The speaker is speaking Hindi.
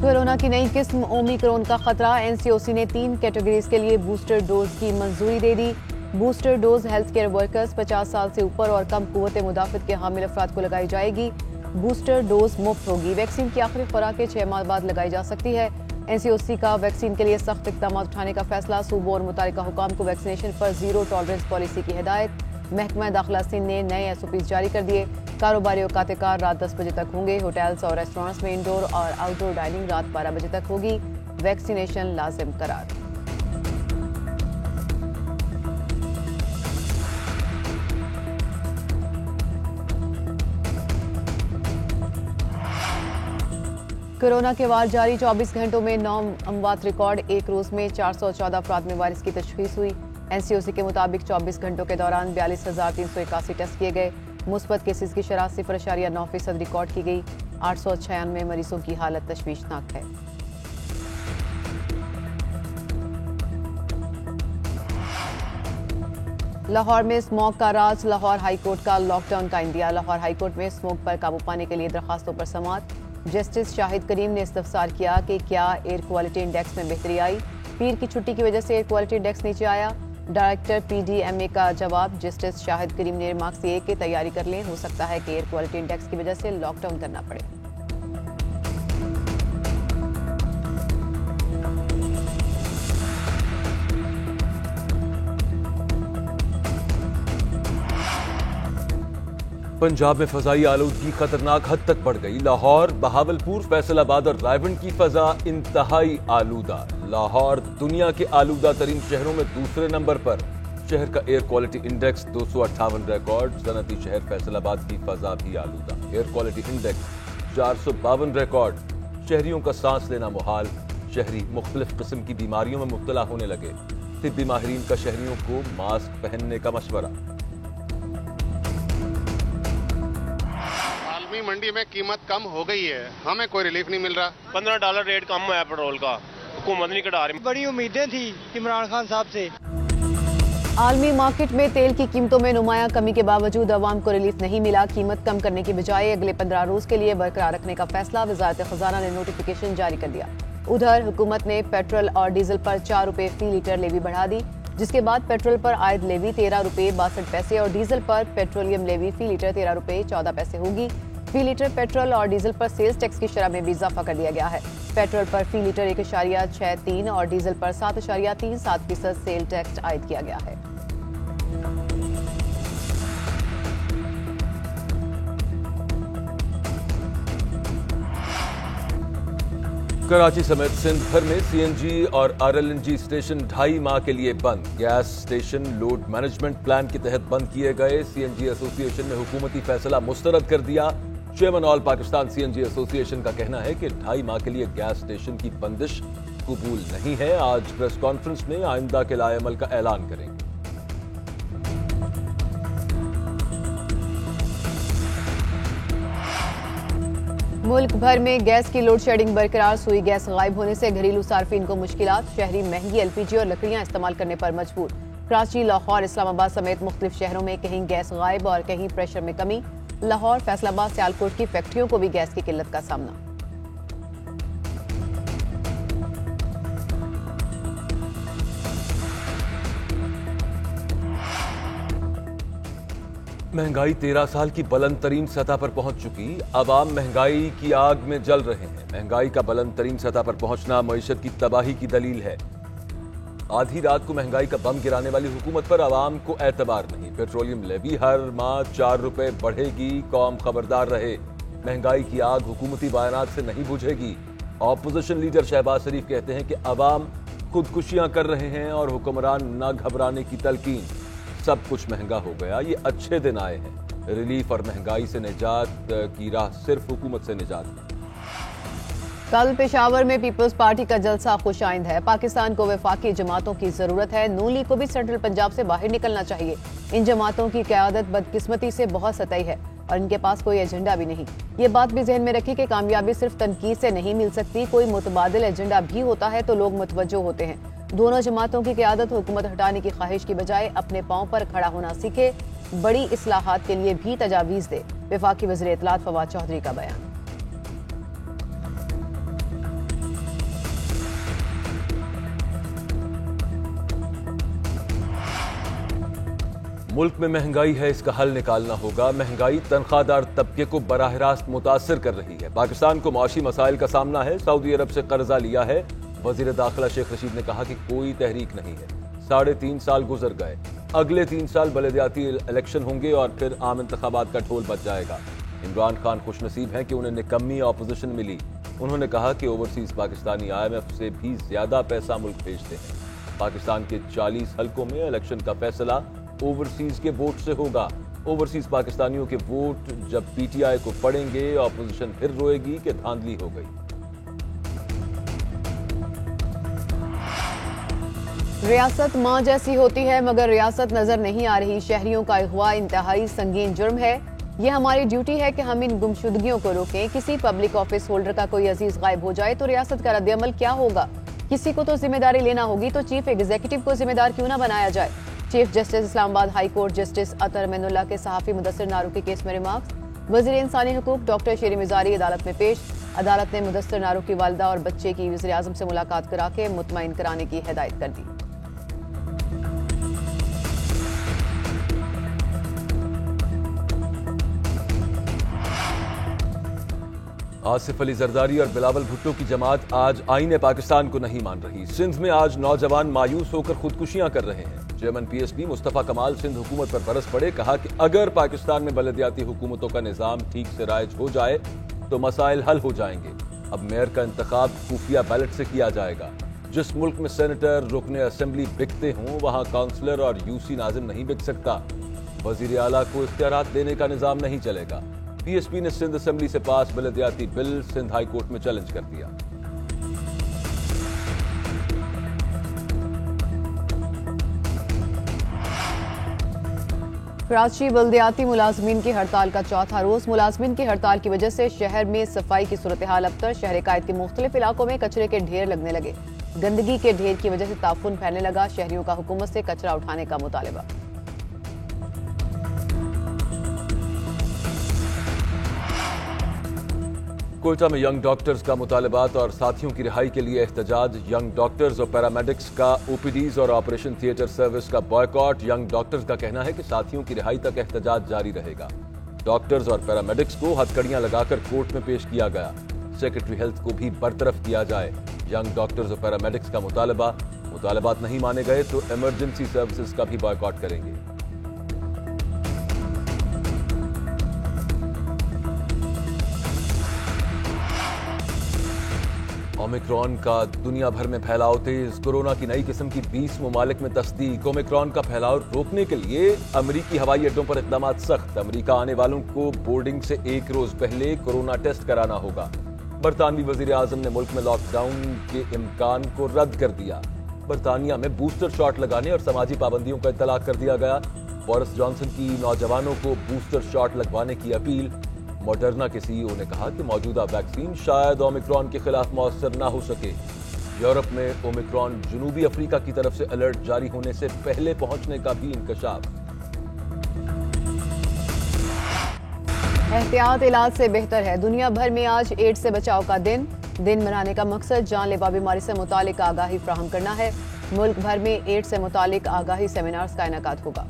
कोरोना की नई किस्म ओमिक्रॉन का खतरा। एनसीओसी ने 3 कैटेगरीज के लिए बूस्टर डोज की मंजूरी दे दी। Booster dose health care workers, 50 साल से ऊपर और कम कुव्वत मुदाफित के हामिल अफराद को लगाई जाएगी। बूस्टर डोज मुफ्त होगी। वैक्सीन की आखिरी खुराक 6 माह बाद लगाई जा सकती है। एनसीओसी का वैक्सीन के लिए सख्त इकदाम उठाने का फैसला। सूबों और मुतालिका हुकाम को वैक्सीनेशन पर जीरो टॉलरेंस पॉलिसी की हिदायत। महकमा दाखिला सिंध ने नए एसओपीज जारी कर दिए। कारोबारी और कातेकार रात 10 बजे तक होंगे। होटल्स और रेस्टोरेंट्स में इंडोर और आउटडोर डाइनिंग रात 12 बजे तक होगी। वैक्सीनेशन लाजिम करार। कोरोना के वार जारी। 24 घंटों में 9 अमवात रिकॉर्ड। एक रोज में 414 अफराद में वायरस की तशखीस हुई। एनसीओसी के मुताबिक 24 घंटों के दौरान 42,381 टेस्ट किए गए। मुस्बत केसेस की शरह 0.9% रिकॉर्ड की गई। 896 मरीजों की हालत तशवीशनाक है। लाहौर में स्मोक का राज। लाहौर हाईकोर्ट का लॉकडाउन का इंदिया। लाहौर हाईकोर्ट में स्मोक पर काबू पाने के लिए दरखास्तों पर समाअत। जस्टिस शाहिद करीम ने इस्तफसार किया कि क्या एयर क्वालिटी इंडेक्स में बेहतरी आई। पीर की छुट्टी की वजह से एयर क्वालिटी इंडेक्स नीचे आया। डायरेक्टर पीडीएमए का जवाब। जस्टिस शाहिद करीम ने रिमार्क्स दिए कि तैयारी कर लें, हो सकता है कि एयर क्वालिटी इंडेक्स की वजह से लॉकडाउन करना पड़े। पंजाब में फजाई आलूदगी खतरनाक हद तक बढ़ गई। लाहौर, बहावलपुर, फैसलाबाद और रायवंड की फजा इंतहाई आलूदा। लाहौर दुनिया के आलूदा तरीन शहरों में दूसरे नंबर पर। शहर का एयर क्वालिटी इंडेक्स 258 रिकॉर्ड। सनती शहर फैसलाबाद की फजा भी आलूदा। Air quality index 452 record. शहरियों का सांस लेना मुहाल। शहरी मुख्तलिफ किस्म की बीमारियों में मुब्तला होने लगे। तिब्बी माहिरीन का शहरियों को मास्क पहनने का मशवरा। मंडी में कीमत कम हो गई है, हमें कोई रिलीफ नहीं मिल रहा। $15 रेट कम हुआ है पेट्रोल का, हुकूमत नहीं कटा रही। बड़ी उम्मीदें थी इमरान खान साहब से। आलमी मार्केट में तेल की कीमतों में नुमाया कमी के बावजूद अवाम को रिलीफ नहीं मिला। कीमत कम करने की बजाय अगले 15 रोज के लिए बरकरार रखने का फैसला। वजारत खजाना ने नोटिफिकेशन जारी कर दिया। उधर हुकूमत ने पेट्रोल और डीजल पर 4 रुपए फी लीटर लेवी बढ़ा दी, जिसके बाद पेट्रोल पर आयद लेवी 13 रुपए 62 पैसे और डीजल पर पेट्रोलियम लेवी फी लीटर 13 रुपए 14 पैसे होगी। फी लीटर पेट्रोल और डीजल पर सेल्स टैक्स की शरह में भी इजाफा कर दिया गया है। पेट्रोल पर फी लीटर 1.63 और डीजल पर 7.37% सेल टैक्स आयद किया गया है। कराची समेत सिंध भर में सीएनजी और आरएलएनजी स्टेशन 2.5 माह के लिए बंद। Gas station load management plan के तहत बंद किए गए। सीएनजी एसोसिएशन ने हुकूमती फैसला मुस्तरद कर दिया। Chairman all Pakistan CNG association का कहना है कि 2.5 माह के लिए गैस स्टेशन की बंदिश कबूल नहीं है। आज प्रेस कॉन्फ्रेंस में आइंदा के लाएमल का ऐलान करेंगे। मुल्क भर में गैस की लोड शेडिंग बरकरार। सुई गैस गायब होने से घरेलू सार्फिन को मुश्किलात। शहरी महंगी एलपीजी और लकड़ियां इस्तेमाल करने पर मजबूर। कराची, लाहौर, इस्लामाबाद समेत मुख्तलिफ शहरों में कहीं गैस गायब और कहीं प्रेशर में कमी। लाहौर, फैसलाबाद, सियालकोट की फैक्ट्रियों को भी गैस की किल्लत का सामना। महंगाई 13 साल की बुलंद तरीन सतह पर पहुंच चुकी। अवाम महंगाई की आग में जल रहे हैं। महंगाई का बुलंद तरीन सतह पर पहुंचना मईशत की तबाही की दलील है। आधी रात को महंगाई का बम गिराने वाली हुकूमत पर अवाम को एतबार नहीं। पेट्रोलियम लेवी हर माह 4 रुपए बढ़ेगी। कौम खबरदार रहे, महंगाई की आग हुकूमती बयानात से नहीं बुझेगी। ऑपोजिशन लीडर शहबाज शरीफ कहते हैं कि अवाम खुदकुशियां कर रहे हैं और हुक्मरान न घबराने की तलकीन। सब कुछ महंगा हो गया, ये अच्छे दिन आए हैं। रिलीफ और महंगाई से निजात की राह सिर्फ हुकूमत से निजात है। कल पेशावर में पीपल्स पार्टी का जलसा खुशाइंद है। पाकिस्तान को वफाकी जमातों की जरूरत है। नून लीग को भी सेंट्रल पंजाब से बाहर निकलना चाहिए। इन जमातों की क़यादत बदकिस्मती से बहुत सतही है और इनके पास कोई एजेंडा भी नहीं। ये बात भी जहन में रखी कि कामयाबी सिर्फ तनकीद से नहीं मिल सकती, कोई मुतबादिल एजेंडा भी होता है तो लोग मुतवज्जो होते हैं। दोनों जमातों की क़यादत हुकूमत हटाने की ख्वाहिश की बजाय अपने पांव पर खड़ा होना सीखे, बड़ी इस्लाहात के लिए भी तजावीज़ दे। वफाकी वज़ीर इत्तलात फवाद चौधरी का बयान। मुल्क में महंगाई है, इसका हल निकालना होगा। महंगाई तनख्वाहदार तबके को बराह रास्त मुतासर कर रही है। पाकिस्तान को माशी मसाइल का सामना है। सऊदी अरब से कर्जा लिया है। वजीर दाखिला शेख रशीद ने कहा कि कोई तहरीक नहीं है। 3.5 साल गुजर गए, अगले 3 साल बलदियाती इलेक्शन होंगे और फिर आम इंतखाबात का ढोल बज जाएगा। इमरान खान खुशनसीब हैं कि उन्हें निकम्मी ऑपोजिशन मिली। उन्होंने कहा कि ओवरसीज पाकिस्तानी IMF से भी ज्यादा पैसा मुल्क भेजते हैं। पाकिस्तान के 40 हलकों में इलेक्शन का फैसला ओवरसीज के वोट से होगा। ओवरसीज पाकिस्तानियों के वोट जब PTI को पड़ेंगे, ऑपोजिशन फिर रोएगी कि धांधली हो गई। रियासत मां जैसी होती है मगर रियासत नजर नहीं आ रही। शहरियों का अगवा इंतहाई संगीन जुर्म है। ये हमारी ड्यूटी है कि हम इन गुमशुदगियों को रोकें। किसी पब्लिक ऑफिस होल्डर का कोई अजीज गायब हो जाए तो रियासत का रद्द-ए-अमल क्या होगा? किसी को तो जिम्मेदारी लेना होगी, तो चीफ एग्जीक्यूटिव को जिम्मेदार क्यों ना बनाया जाए? Chief justice Islamabad high court justice Athar Aminullah के सहाफी मुदस्सिर नारू के केस में रिमार्क्स। वजीर इंसानी हुकूक डॉक्टर शेरी मिजारी अदालत में पेश। अदालत ने मुदस्सिर नारू की वालिदा और बच्चे की वज़ीर आज़म से मुलाकात करा के मुतमईन कराने की हिदायत कर दी। आसिफ अली जरदारी और बिलावल भुट्टो की जमात आज आईने पाकिस्तान को नहीं मान रही। सिंध में आज नौजवान मायूस होकर खुदकुशियां कर रहे हैं। चेयरमैन PSP मुस्तफा कमाल सिंध हुकूमत पर बरस पड़े। कहा कि अगर पाकिस्तान में बलदियाती हुकूमतों का निजाम ठीक से राइज हो जाए तो मसाइल हल हो जाएंगे। अब मेयर का इंतखाब खुफिया बैलेट से किया जाएगा। जिस मुल्क में सेनेटर रुकने असेंबली बिकते हों वहां काउंसलर और UC नाजिम नहीं बिक सकता। वजीर आला को इख्तियारात देने का निजाम नहीं चलेगा। PSP ने सिंध असेंबली से पास बलदियाती बिल सिंध हाई कोर्ट में चैलेंज कर दिया। कराची बल्दियाती मुलाजमीन की हड़ताल का चौथा रोज। मुलाजमीन की हड़ताल की वजह से शहर में सफाई की सूरत हाल अबतर। शहर कायद के मुख्तलिफ इलाकों में कचरे के ढेर लगने लगे। गंदगी के ढेर की वजह से ताफुन फैलने लगा। शहरियों का हुकूमत से कचरा उठाने का मुतालबा। कोयटा में यंग डॉक्टर्स का मुतालबात और साथियों की रिहाई के लिए एहतजाज। यंग डॉक्टर्स और पैरामेडिक्स का OPDs और ऑपरेशन थिएटर सर्विस का बॉयकॉट। यंग डॉक्टर्स का कहना है कि साथियों की रिहाई तक एहतजाज जारी रहेगा। डॉक्टर्स और पैरामेडिक्स को हथकड़ियां लगाकर कोर्ट में पेश किया गया। सेक्रेटरी हेल्थ को भी बरतरफ किया जाए। यंग डॉक्टर्स और पैरामेडिक्स का मुतालबात नहीं माने गए तो इमरजेंसी सर्विसेज का भी बॉयकॉट करेंगे। ओमिक्रॉन का दुनिया भर में फैलाव तेज। कोरोना की नई किस्म की 20 ममालिक में तस्दीक। ओमिक्रॉन का फैलाव रोकने के लिए अमरीकी हवाई अड्डों पर इक़दामात सख्त। अमरीका आने वालों को बोर्डिंग से 1 रोज पहले कोरोना टेस्ट कराना होगा। बरतानवी वजीर आजम ने मुल्क में लॉकडाउन के इम्कान को रद्द कर दिया। बरतानिया में बूस्टर शॉट लगाने और समाजी पाबंदियों का इतलाक कर दिया गया। बोरिस जॉनसन की नौजवानों को बूस्टर शॉट लगवाने की अपील। मॉडर्ना के CEO ने कहा कि मौजूदा वैक्सीन शायद ओमिक्रॉन के खिलाफ मौसर ना हो सके। यूरोप में ओमिक्रॉन जनूबी अफ्रीका की तरफ से अलर्ट जारी होने से पहले पहुंचने का भी इंकशाफ। एहतियात इलाज से बेहतर है। दुनिया भर में आज एड्स से बचाव का दिन मनाने का मकसद जानलेवा बीमारी से मुतालिक आगाही फ्राहम करना है। मुल्क भर में एड्स से मुतालिक आगाही सेमिनार्स का इनेकाद होगा।